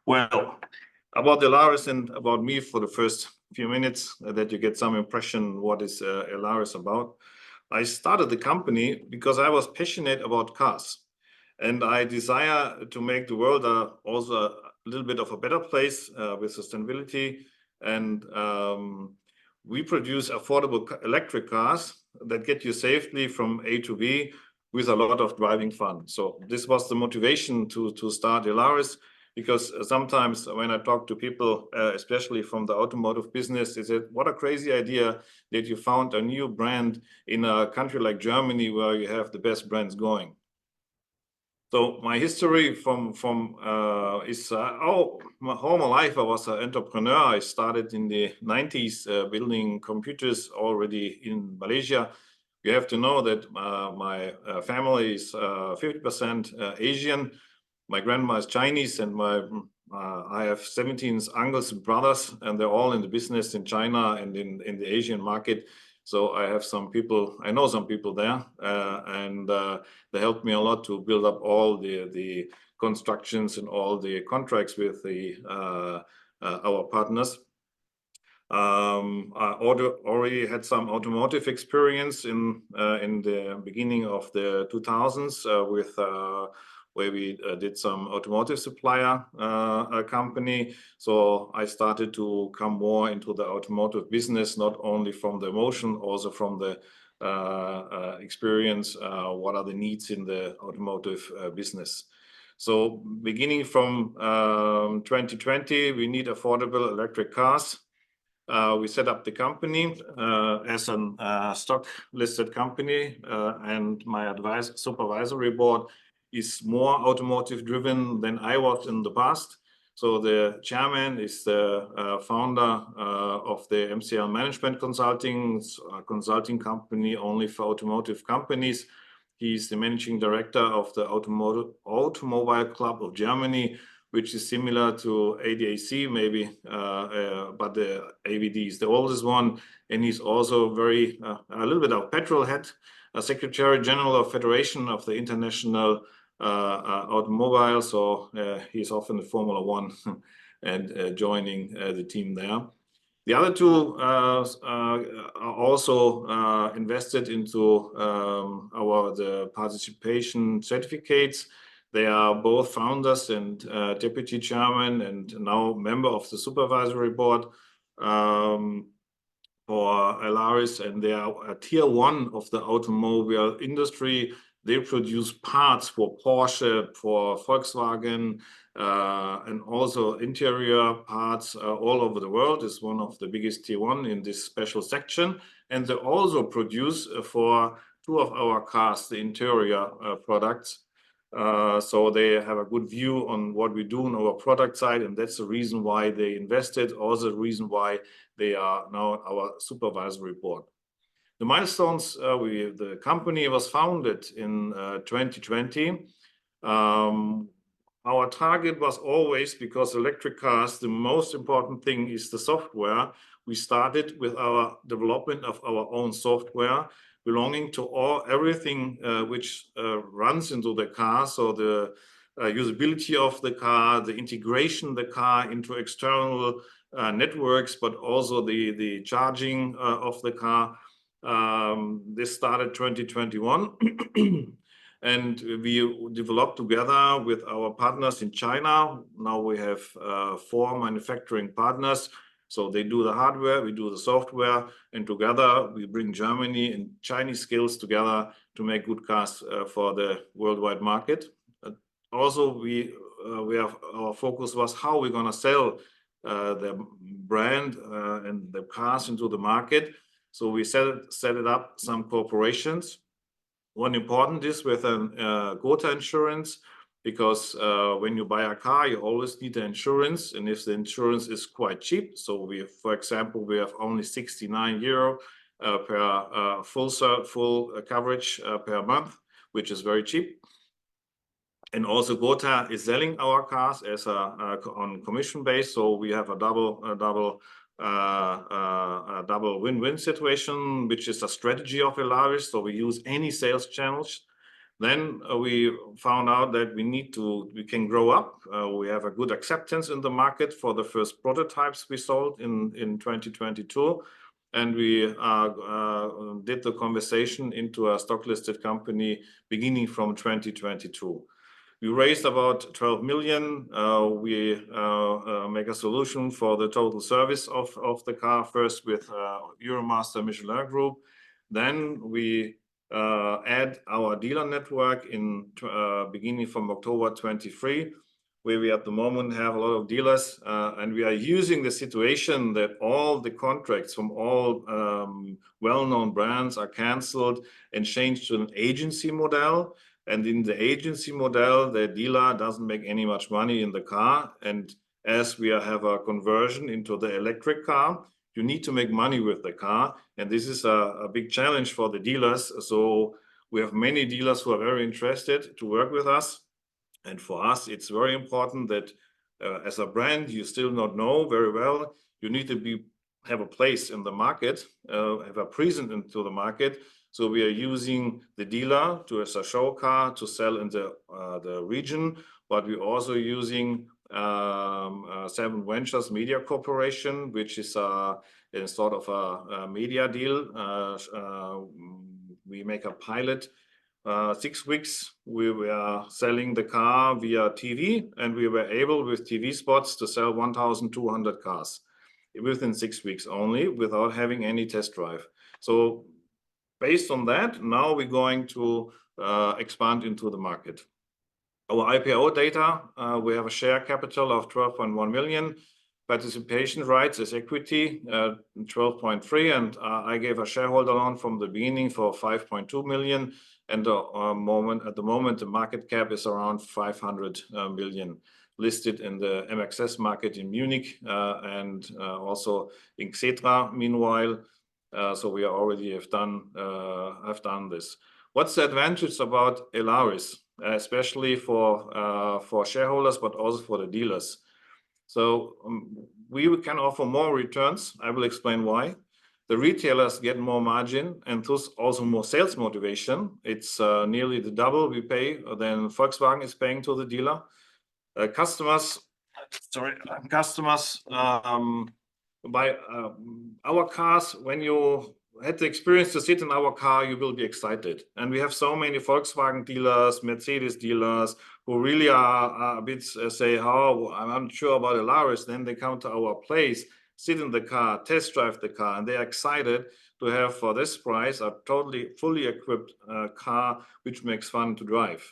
Well, about Elaris and about me for the first few minutes, that you get some impression what is Elaris about. I started the company because I was passionate about cars, and I desire to make the world also a little bit of a better place with sustainability. And we produce affordable electric cars that get you safely from A to B with a lot of driving fun. So this was the motivation to start Elaris. Because sometimes when I talk to people, especially from the automotive business, they said, what a crazy idea that you found a new brand in a country like Germany where you have the best brands going. So my history is all my life I was an entrepreneur. I started in the 90s building computers already in Malaysia. You have to know that my family is 50% Asian. My grandma is Chinese, and I have 17 uncles and brothers, and they're all in the business in China and in the Asian market. So I have some people, I know some people there, and they helped me a lot to build up all the constructions and all the contracts with our partners. I already had some automotive experience in the beginning of the 2000s with where we did some automotive supplier company. So I started to come more into the automotive business, not only from the emotion, also from the experience, what are the needs in the automotive business. So beginning from 2020, we need affordable electric cars. We set up the company as a stock listed company, and my supervisory board is more automotive driven than I was in the past. So the chairman is the founder of the MCL Management Consulting, a consulting company only for automotive companies. He's the managing director of the Automobile Club of Germany, which is similar to ADAC maybe, but the AVD is the oldest one. And he's also a little bit of petrol head, a secretary general of Federation of the International Automobile. So he's often the Formula One and joining the team there. The other two are also invested into the participation certificates. They are both founders and deputy chairman and now member of the supervisory board for Elaris, and they are a tier one of the automobile industry. They produce parts for Porsche, for Volkswagen, and also interior parts all over the world. It's one of the biggest tier one in this special section. And they also produce for two of our cars, the interior products. So they have a good view on what we do on our product side, and that's the reason why they invested, also the reason why they are now our supervisory board. The milestones, the company was founded in 2020. Our target was always, because electric cars, the most important thing is the software. We started with our development of our own software, belonging to everything which runs into the car. So the usability of the car, the integration of the car into external networks, but also the charging of the car. This started 2021. And we developed together with our partners in China. Now we have 4 manufacturing partners. So they do the hardware, we do the software, and together we bring Germany and Chinese skills together to make good cars for the worldwide market. Also, we have our focus was how we're going to sell the brand and the cars into the market. So we set it up some corporations. One important is with a Gotha insurance, because when you buy a car, you always need the insurance, and if the insurance is quite cheap, so for example, we have only 69 euro per full coverage per month, which is very cheap. And also Gotha is selling our cars as on commission base, so we have a double win-win situation, which is a strategy of Elaris. So we use any sales channels. Then we found out that we can grow up. We have a good acceptance in the market for the first prototypes we sold in 2022. And we did the conversation into a stock listed company beginning from 2022. We raised about 12 million. We make a solution for the total service of the car, first with Euromaster Michelin Group. Then we add our dealer network in beginning from October 23, where we at the moment have a lot of dealers, and we are using the situation that all the contracts from all well-known brands are cancelled and changed to an agency model. And in the agency model, the dealer doesn't make any much money in the car. And as we have a conversion into the electric car, you need to make money with the car. And this is a big challenge for the dealers. So we have many dealers who are very interested to work with us. And for us, it's very important that as a brand, you still not know very well. You need to have a place in the market, have a presence into the market. So we are using the dealer as a show car to sell in the region, but we're also using Seven Ventures Media Corporation, which is in sort of a media deal. We make a pilot. 6 weeks we were selling the car via TV, and we were able with TV spots to sell 1,200 cars within 6 weeks only, without having any test drive. So based on that, now we're going to expand into the market. Our IPO data, we have a share capital of 12.1 million, participation rights as equity 12.3, and I gave a shareholder loan from the beginning for 5.2 million. And at the moment, the market cap is around 500 million, listed in the MXS market in Munich and also in Xetra meanwhile. So we already have done this. What's the advantage about Elaris, especially for shareholders, but also for the dealers? So we can offer more returns. I will explain why. The retailers get more margin and thus also more sales motivation. It's nearly the double we pay than Volkswagen is paying to the dealer. Customers buy our cars. When you had the experience to sit in our car, you will be excited. And we have so many Volkswagen dealers, Mercedes dealers who really are a bit say, oh, I'm not sure about Elaris. Then they come to our place, sit in the car, test drive the car, and they're excited to have for this price a totally fully equipped car, which makes fun to drive.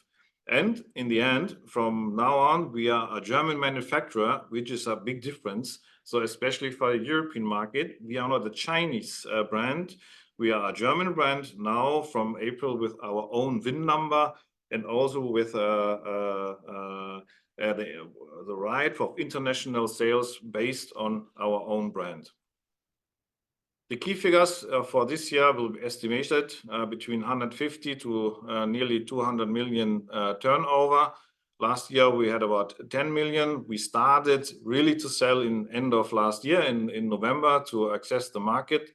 And in the end, from now on, we are a German manufacturer, which is a big difference. So especially for the European market, we are not a Chinese brand. We are a German brand now from April with our own VIN number and also with the right of international sales based on our own brand. The key figures for this year will be estimated between 150 to nearly 200 million turnover. Last year we had about 10 million. We started really to sell in end of last year in November to access the market.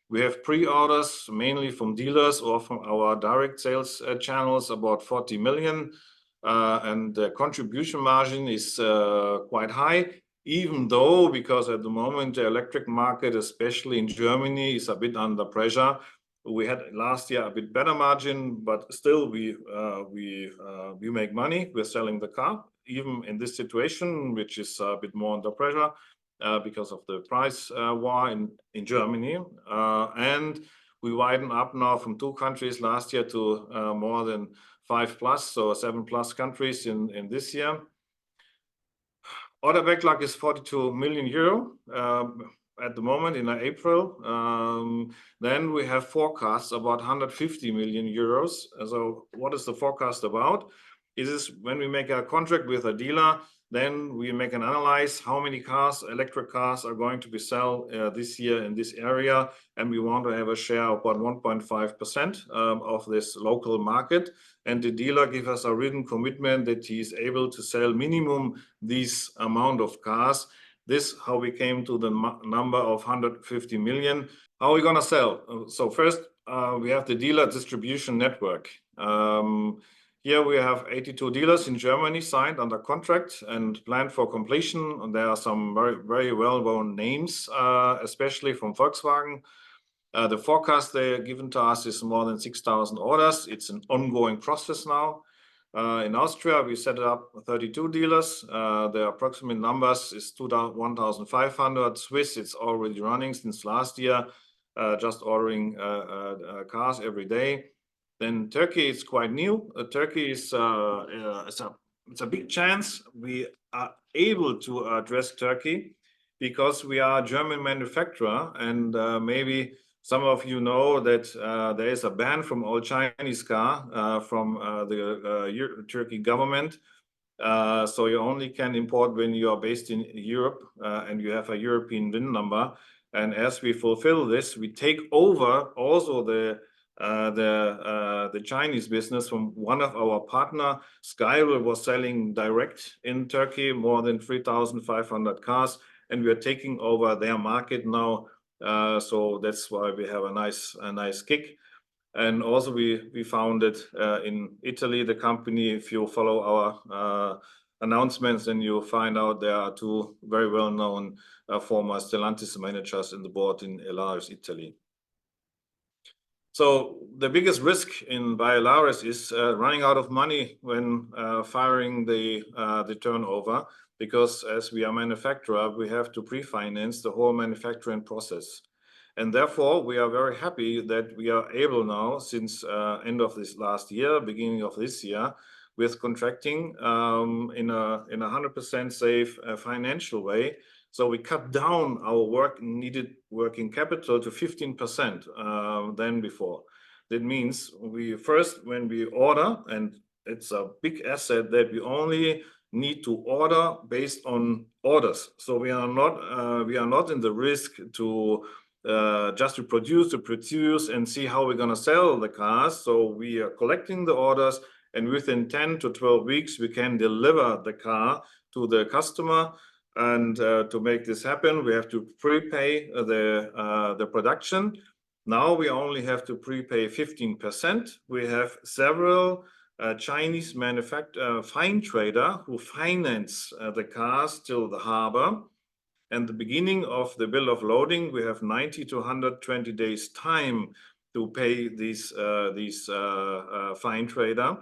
We have pre-orders mainly from dealers or from our direct sales channels, about 40 million. And the contribution margin is quite high, even though, because at the moment the electric market, especially in Germany, is a bit under pressure. We had last year a bit better margin, but still we make money. We're selling the car, even in this situation, which is a bit more under pressure because of the price war in Germany. And we widen up now from 2 countries last year to more than 5+, so 7+ countries in this year. Order backlog is 42 million euro at the moment in April. Then we have forecasts about 150 million euros. So what is the forecast about? It is when we make a contract with a dealer, then we make an analyze how many cars, electric cars, are going to be sold this year in this area. And we want to have a share of about 1.5% of this local market. And the dealer gives us a written commitment that he is able to sell minimum this amount of cars. This how we came to the number of 150 million. How are we going to sell? So first, we have the dealer distribution network. Here we have 82 dealers in Germany signed under contract and planned for completion. And there are some very well-known names, especially from Volkswagen. The forecast they're given to us is more than 6,000 orders. It's an ongoing process now. In Austria, we set up 32 dealers. The approximate numbers is 1,500. Swiss, it's already running since last year, just ordering cars every day. Then Turkey is quite new. Turkey is it's a big chance. We are able to address Turkey because we are a German manufacturer, and maybe some of you know that there is a ban from all Chinese car from the Turkey government. So you only can import when you are based in Europe and you have a European VIN number. And as we fulfill this, we take over also the Chinese business from one of our partner. Skywell was selling direct in Turkey more than 3,500 cars, and we are taking over their market now. So that's why we have a nice kick. And also we founded in Italy the company. If you follow our announcements, then you'll find out there are two very well-known former Stellantis managers in the board in Elaris, Italy. So the biggest risk by Elaris is running out of money when firing the turnover, because as we are a manufacturer, we have to pre-finance the whole manufacturing process. And therefore, we are very happy that we are able now, since end of this last year, beginning of this year, with contracting in a 100% safe financial way. So we cut down our needed working capital to 15% than before. That means when we order, and it's a big asset that we only need to order based on orders. So we are not in the risk to just to produce and see how we're going to sell the cars. So we are collecting the orders, and within 10 to 12 weeks, we can deliver the car to the customer. And to make this happen, we have to prepay the production. Now we only have to prepay 15%. We have several Chinese fine trader who finance the cars till the harbor. And the beginning of the bill of loading, we have 90 to 120 days time to pay these fine trader.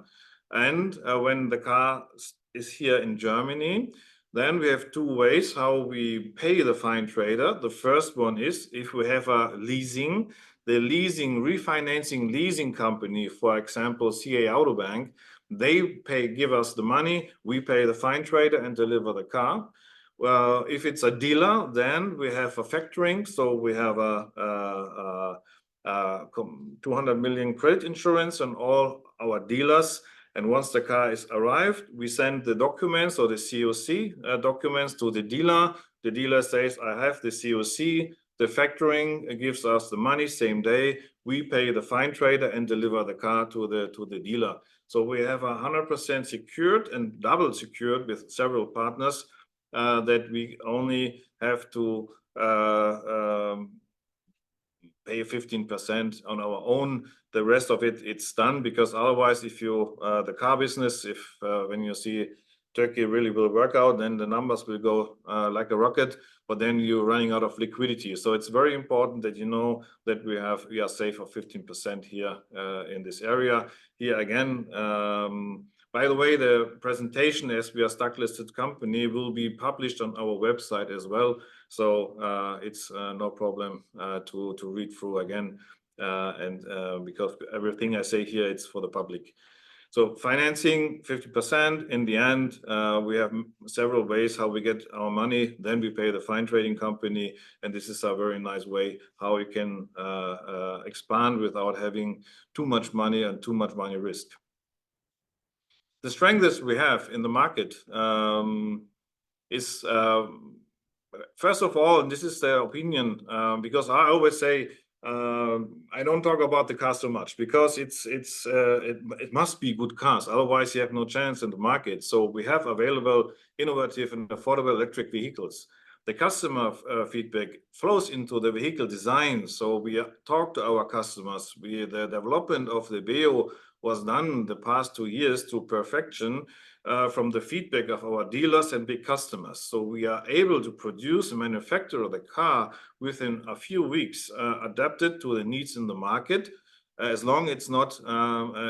And when the car is here in Germany, then we have two ways how we pay the fine trader. The first one is if we have a leasing, the refinancing leasing company, for example, CA Auto Bank, they give us the money, we pay the fine trader and deliver the car. Well, if it's a dealer, then we have a factoring. So we have a 200 million credit insurance on all our dealers. And once the car is arrived, we send the documents or the COC documents to the dealer. The dealer says, I have the COC. The factoring gives us the money same day. We pay the fine trader and deliver the car to the dealer. So we have 100% secured and double secured with several partners that we only have to pay 15% on our own. The rest of it's done, because otherwise, if you the car business, when you see Turkey really will work out, then the numbers will go like a rocket, but then you're running out of liquidity. So it's very important that you know that we are safe of 15% here in this area. Here again, by the way, the presentation, as we are stock listed company, will be published on our website as well. So it's no problem to read through again, because everything I say here, it's for the public. So financing 50%. In the end, we have several ways how we get our money. Then we pay the fine trading company, and this is a very nice way how we can expand without having too much money and too much money risk. The strengths we have in the market is, first of all, and this is the opinion, because I always say, I don't talk about the car so much, because it must be good cars, otherwise you have no chance in the market. So we have available innovative and affordable electric vehicles. The customer feedback flows into the vehicle design. So we talk to our customers. The development of the BEO was done the past 2 years to perfection from the feedback of our dealers and big customers. So we are able to produce and manufacture the car within a few weeks, adapted to the needs in the market. As long as it's not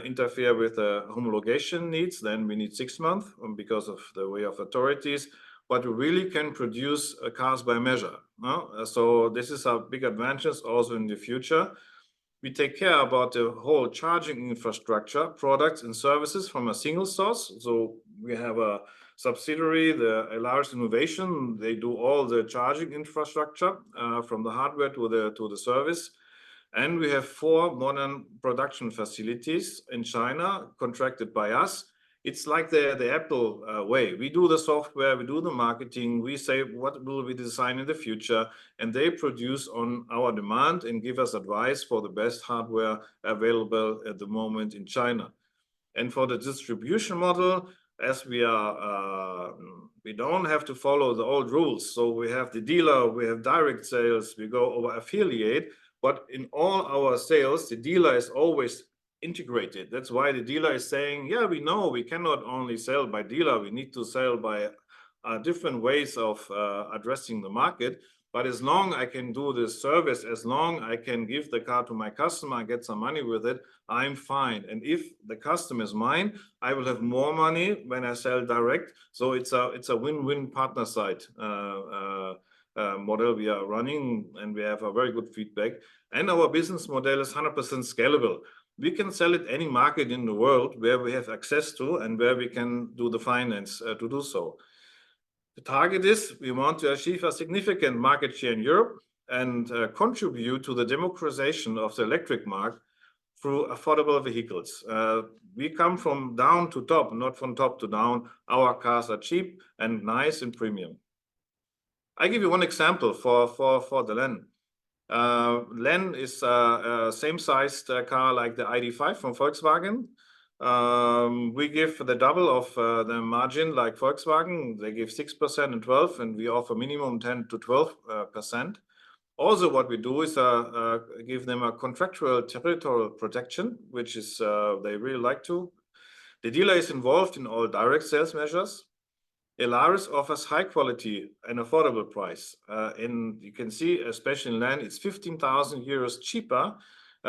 interfere with the homologation needs, then we need 6 months because of the way of authorities. But we really can produce cars by measure. So this is a big advantage also in the future. We take care about the whole charging infrastructure, products and services from a single source. So we have a subsidiary, the Elaris Innovation. They do all the charging infrastructure from the hardware to the service. And we have 4 modern production facilities in China contracted by us. It's like the Apple way. We do the software, we do the marketing, we say what will we design in the future, and they produce on our demand and give us advice for the best hardware available at the moment in China. And for the distribution model, as we don't have to follow the old rules. So we have the dealer, we have direct sales, we go over affiliate. But in all our sales, the dealer is always integrated. That's why the dealer is saying, yeah, we know we cannot only sell by dealer, we need to sell by different ways of addressing the market. But as long I can do this service, as long I can give the car to my customer and get some money with it, I'm fine. And if the customer is mine, I will have more money when I sell direct. So it's a win-win partner side model we are running, and we have a very good feedback. And our business model is 100% scalable. We can sell it any market in the world where we have access to and where we can do the finance to do so. The target is we want to achieve a significant market share in Europe and contribute to the democratization of the electric market through affordable vehicles. We come from down to top, not from top to down. Our cars are cheap and nice and premium. I give you one example for the LEN. LEN is a same-sized car like the ID.5 from Volkswagen. We give the double of the margin like Volkswagen. They give 6% and 12%, and we offer minimum 10 to 12%. Also, what we do is give them a contractual territorial protection, which is they really like to. The dealer is involved in all direct sales measures. Elaris offers high quality and affordable price. And you can see, especially in LEN, it's 15,000 euros cheaper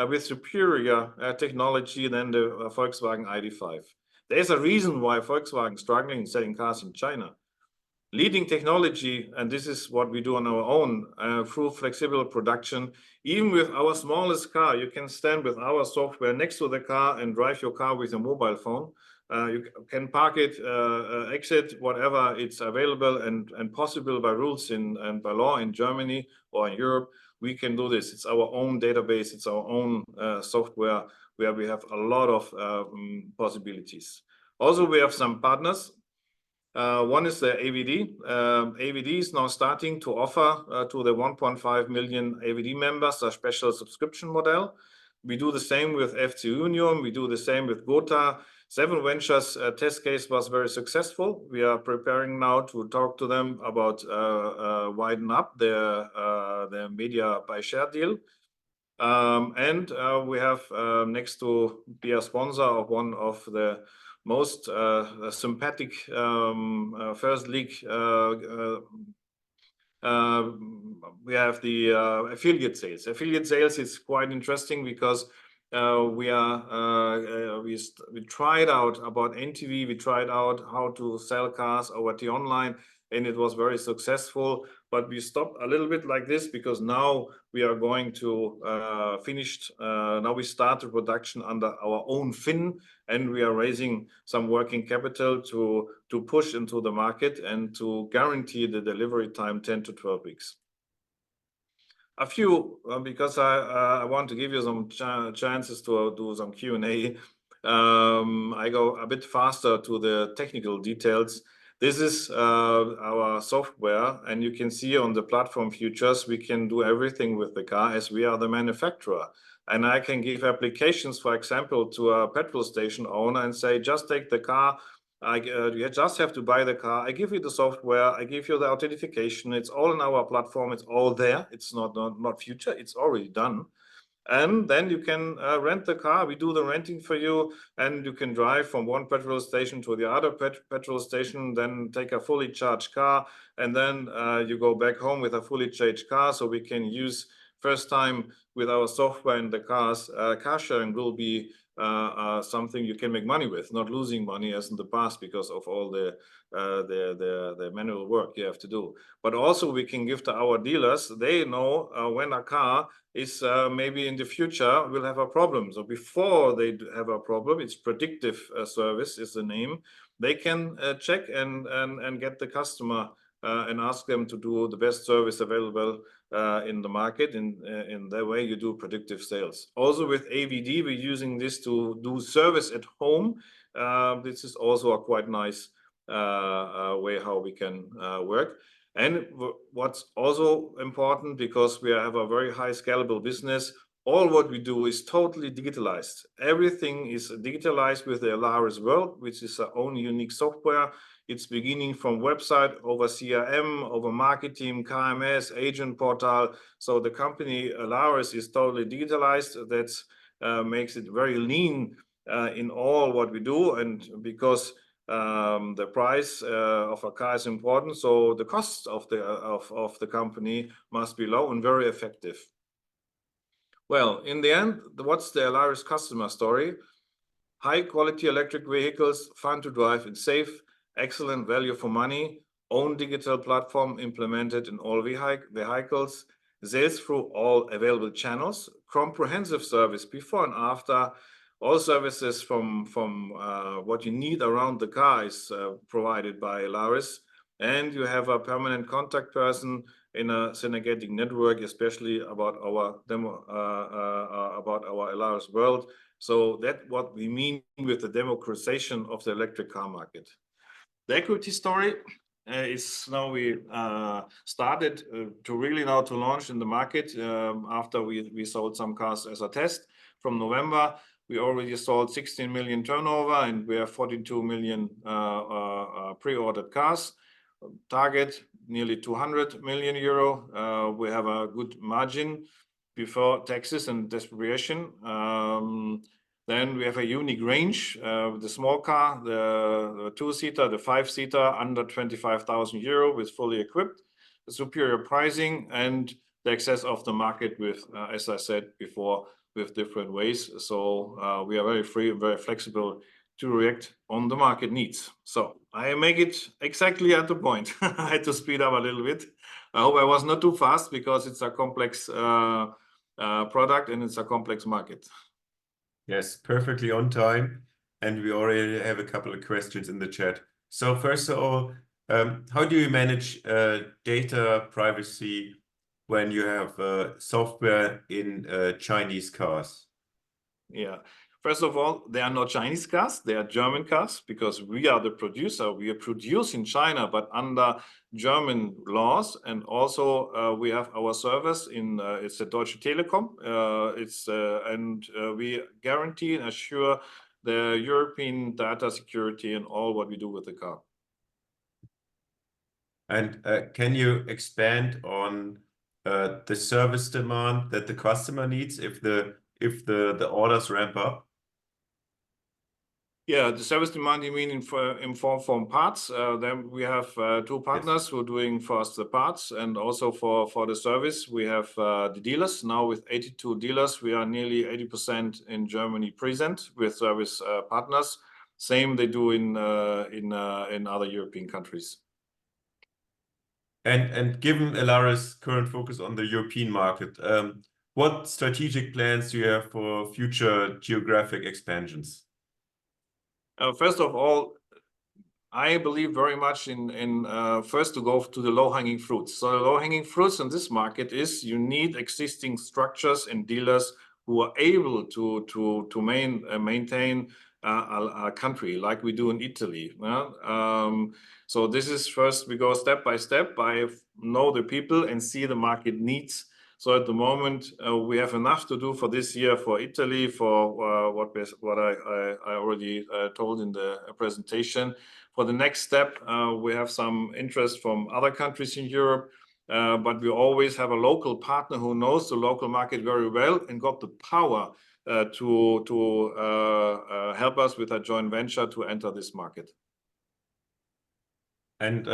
with superior technology than the Volkswagen ID.5. There's a reason why Volkswagen is struggling in selling cars in China. Leading technology, and this is what we do on our own, through flexible production. Even with our smallest car, you can stand with our software next to the car and drive your car with a mobile phone. You can park it, exit, whatever it's available and possible by rules and by law in Germany or in Europe. We can do this. It's our own database. It's our own software where we have a lot of possibilities. Also, we have some partners. One is the AVD. AVD is now starting to offer to the 1.5 million AVD members a special subscription model. We do the same with FC Union. We do the same with Gotha. 7 Ventures test case was very successful. We are preparing now to talk to them about widen up their media by share deal. And we have next to be a sponsor of one of the most sympathetic first league. We have the affiliate sales. Affiliate sales is quite interesting because we tried out about NTV, we tried out how to sell cars over the online, and it was very successful. But we stopped a little bit like this because now we are going to now we start the production under our own fin, and we are raising some working capital to push into the market and to guarantee the delivery time 10 to 12 weeks. A few, because I want to give you some chances to do some Q&A. I go a bit faster to the technical details. This is our software, and you can see on the platform features, we can do everything with the car as we are the manufacturer. And I can give applications, for example, to a petrol station owner and say, just take the car. You just have to buy the car. I give you the software. I give you the authentication. It's all in our platform. It's all there. It's not future. It's already done. And then you can rent the car. We do the renting for you, and you can drive from one petrol station to the other petrol station, then take a fully charged car, and then you go back home with a fully charged car. So we can use first time with our software in the cars. Car sharing will be something you can make money with, not losing money as in the past because of all the manual work you have to do. But also we can give to our dealers. They know when a car is maybe in the future will have a problem. So before they have a problem, it's predictive service is the name. They can check and get the customer and ask them to do the best service available in the market. In that way, you do predictive sales. Also with AVD, we're using this to do service at home. This is also a quite nice way how we can work. And what's also important, because we have a very high scalable business, all what we do is totally digitalized. Everything is digitalized with the Elaris world, which is our own unique software. It's beginning from website over CRM, over marketing, KMS, agent portal. So the company Elaris is totally digitalized. That makes it very lean in all what we do. And because the price of a car is important, so the cost of the company must be low and very effective. Well, in the end, what's the Elaris customer story? High quality electric vehicles, fun to drive and safe, excellent value for money, own digital platform implemented in all vehicles, sales through all available channels, comprehensive service before and after. All services from what you need around the car is provided by Elaris, and you have a permanent contact person in a synergetic network, especially about our Elaris world. So that's what we mean with the democratization of the electric car market. The equity story is now we started to really now to launch in the market after we sold some cars as a test. From November, we already sold 16 million turnover, and we have 42 million pre-ordered cars. Target nearly 200 million euro. We have a good margin before taxes and depreciation. Then we have a unique range. The small car, the two-seater, the five-seater under 25,000 euro with fully equipped, the superior pricing, and the access of the market with, as I said before, with different ways. So we are very free and very flexible to react on the market needs. So I make it exactly at the point. I had to speed up a little bit. I hope I was not too fast because it's a complex product and it's a complex market. Yes, perfectly on time. And we already have a couple of questions in the chat. So first of all, how do you manage data privacy when you have software in Chinese cars? Yeah, first of all, they are not Chinese cars, they are German cars, because we are the producer. We are produced in China, but under German laws. And also we have our service in, it's the Deutsche Telekom. And we guarantee and assure the European data security and all what we do with the car. And can you expand on the service demand that the customer needs if the orders ramp up? Yeah, the service demand, you mean in form from parts. Then we have two partners who are doing for us the parts, and also for the service we have the dealers. Now with 82 dealers, we are nearly 80% in Germany present with service partners. Same they do in other European countries. And given Elaris' current focus on the European market, what strategic plans do you have for future geographic expansions? First of all, I believe very much in first to go to the low-hanging fruits. So the low-hanging fruits in this market is you need existing structures and dealers who are able to maintain a country like we do in Italy. So this is first we go step by step. I know the people and see the market needs. So at the moment we have enough to do for this year for Italy, for what I already told in the presentation. For the next step, we have some interest from other countries in Europe. but we always have a local partner who knows the local market very well and got the power to help us with a joint venture to enter this market. And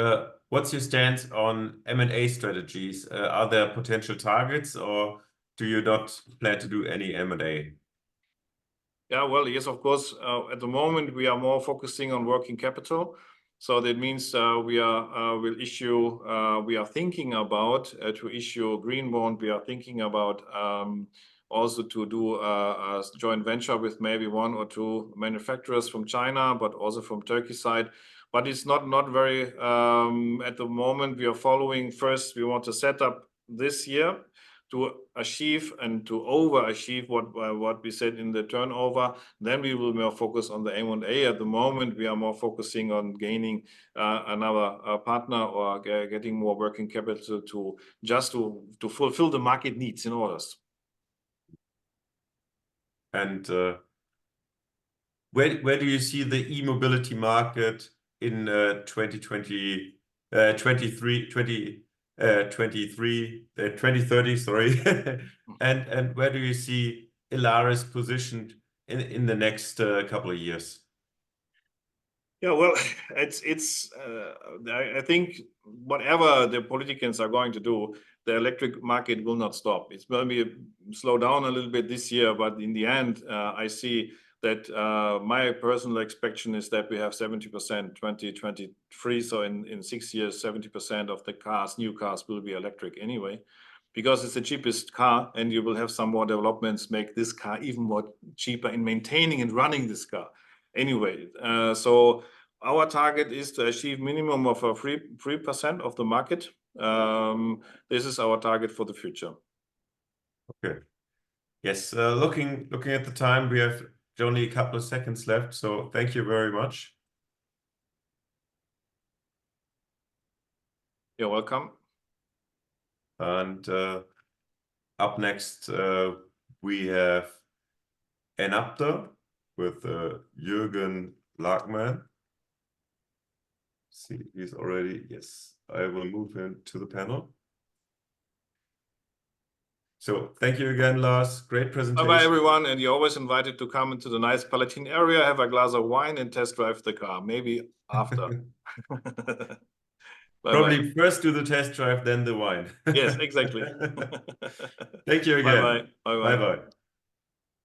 what's your stance on M&A strategies? Are there potential targets, or do you not plan to do any M&A? Yeah, well, yes, of course. At the moment, we are more focusing on working capital. So that means we are thinking about to issue a green bond. We are thinking about also to do a joint venture with maybe 1 or 2 manufacturers from China, but also from Turkey side. But it's not very at the moment. We are following first. We want to set up this year to achieve and to overachieve what we said in the turnover. Then we will more focus on the M&A. At the moment, we are more focusing on gaining another partner or getting more working capital to fulfill the market needs in orders. And where do you see the e-mobility market in 2030, sorry. and where do you see Elaris positioned in the next couple of years? Yeah, well, I think whatever the politicians are going to do, the electric market will not stop. It's maybe slow down a little bit this year, but in the end, I see that my personal expectation is that we have 70% 2023. So in 6 years, 70% of the new cars will be electric anyway, because it's the cheapest car, and you will have some more developments make this car even more cheaper in maintaining and running this car. Anyway, so our target is to achieve minimum of a 3% of the market. This is our target for the future. Okay. Yes. Looking at the time, we have only a couple of seconds left. So thank you very much. You're welcome. And up next, we have Emittenten with Jürgen Lachmann. See, he's already, yes, I will move him to the panel. So thank you again, Lars. Great presentation. Bye-bye, everyone. And you're always invited to come into the nice Palatine area, have a glass of wine, and test drive the car, maybe after. Probably first do the test drive, then the wine. Yes, exactly. Thank you again. Bye-bye. Bye-bye. Bye-bye.